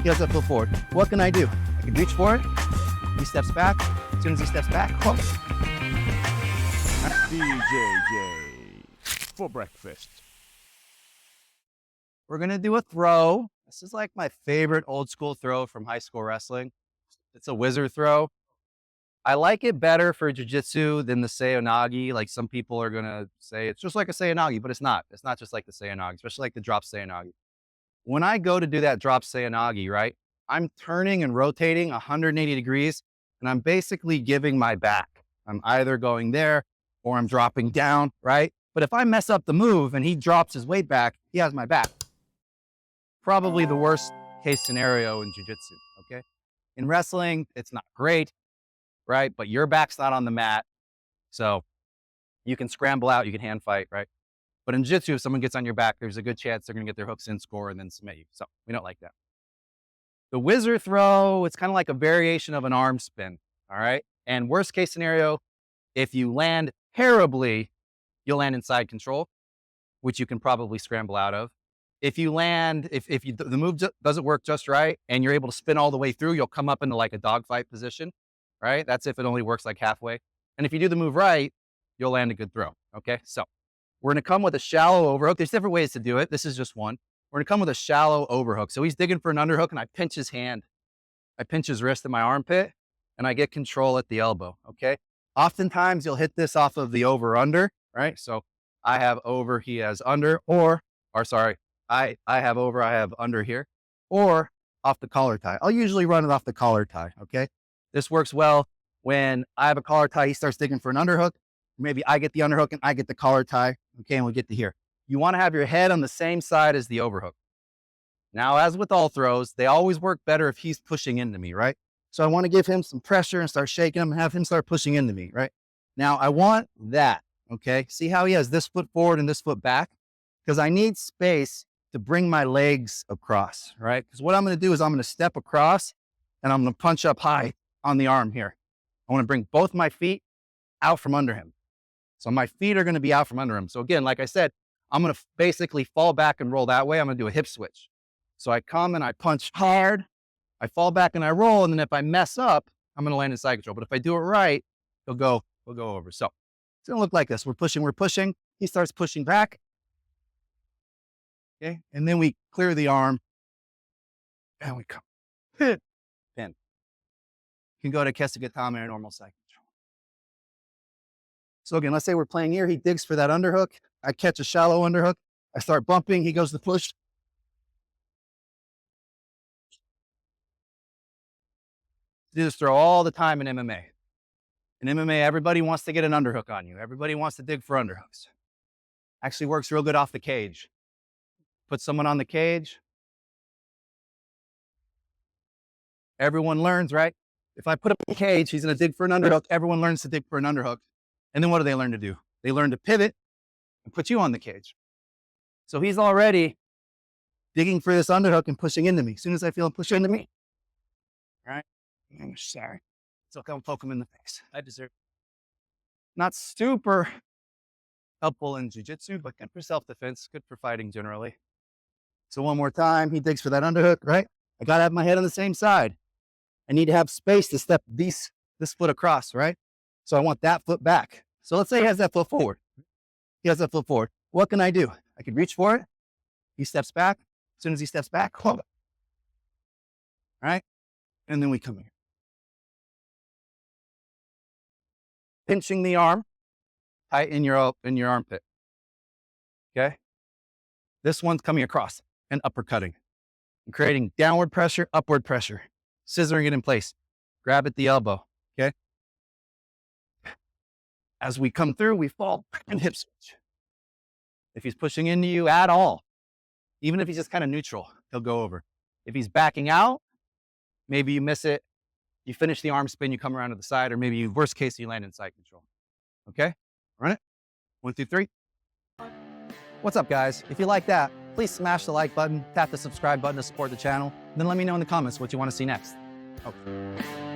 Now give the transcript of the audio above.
He has that foot forward. What can I do? I can reach for it. He steps back. As soon as he steps back, whoop. BJJ for breakfast. We're gonna do a throw. This is like my favorite old school throw from high school wrestling. It's a Whizzer throw. I like it better for jiu-jitsu than the Seonagi. Like some people are gonna say it's just like a Seonagi, but it's not. It's not just like the Seonagi, especially like the drop Seonagi. When I go to do that drop Seonagi, right, I'm turning and rotating 180 degrees, and I'm basically giving my back. I'm either going there or I'm dropping down, right? But if I mess up the move and he drops his weight back, he has my back. Probably the worst case scenario in jiu-jitsu, okay? In wrestling, it's not great, right? But your back's not on the mat, so you can scramble out, you can hand fight, right? But in jiu-jitsu, if someone gets on your back, there's a good chance they're gonna get their hooks in, score, and then submit you. So we don't like that. The Whizzer throw, it's kind of like a variation of an arm spin, all right? And worst case scenario, if you land terribly, you'll land inside control, which you can probably scramble out of. If you land, the move doesn't work just right and you're able to spin all the way through, you'll come up into like a dogfight position, right? That's if it only works like halfway. And if you do the move right, you'll land a good throw, okay? So we're gonna come with a shallow overhook. There's different ways to do it. This is just one. We're gonna come with a shallow overhook. So he's digging for an underhook and I pinch his hand. I pinch his wrist in my armpit and I get control at the elbow, okay? Oftentimes you'll hit this off of the over-under, right? So I have over, he has under, or sorry, I have over, I have under here, or off the collar tie. I'll usually run it off the collar tie, okay? This works well when I have a collar tie, he starts digging for an underhook. Maybe I get the underhook and I get the collar tie, okay, and we get to here. You wanna have your head on the same side as the overhook. Now, as with all throws, they always work better if he's pushing into me, right? So I wanna give him some pressure and start shaking him and have him start pushing into me, right? Now, I want that, okay? See how he has this foot forward and this foot back? Because I need space to bring my legs across, right? Because what I'm gonna do is I'm gonna step across and I'm gonna punch up high on the arm here. I wanna bring both my feet out from under him. So my feet are gonna be out from under him. So again, like I said, I'm gonna basically fall back and roll that way. I'm gonna do a hip switch. So I come and I punch hard, I fall back and I roll, and then if I mess up, I'm gonna land in side control. But if I do it right, we'll go over. So it's gonna look like this. We're pushing. He starts pushing back. Okay, and then we clear the arm and we come. Pin. You can go to Kesugatame or normal side control. So again, let's say we're playing here. He digs for that underhook. I catch a shallow underhook. I start bumping. He goes to push. Do this throw all the time in MMA. In MMA, everybody wants to get an underhook on you. Everybody wants to dig for underhooks. Actually works real good off the cage. Put someone on the cage. Everyone learns, right? If I put him in the cage, he's going to dig for an underhook. Everyone learns to dig for an underhook. And then what do they learn to do? They learn to pivot and put you on the cage. So he's already digging for this underhook and pushing into me. As soon as I feel him push into me, all right? I'm sorry. So come poke him in the face. I deserve it. Not super helpful in jiu-jitsu, but good for self-defense, good for fighting generally. So one more time, he digs for that underhook, right? I gotta have my head on the same side. I need to have space to step this foot across, right? So I want that foot back. So let's say he has that foot forward. He has that foot forward. What can I do? I can reach for it. He steps back. As soon as he steps back, hold it. All right? And then we come here. Pinching the arm tight in your armpit. Okay? This one's coming across and uppercutting and creating downward pressure, upward pressure, scissoring it in place. Grab at the elbow. Okay? As we come through, we fall and hip switch. If he's pushing into you at all, even if he's just kind of neutral, he'll go over. If he's backing out, maybe you miss it. You finish the arm spin, you come around to the side, or maybe you, worst case, you land in side control. Okay? Run it. 1, 2, 3. What's up, guys? If you like that, please smash the like button, tap the subscribe button to support the channel, then let me know in the comments what you want to see next. Oh.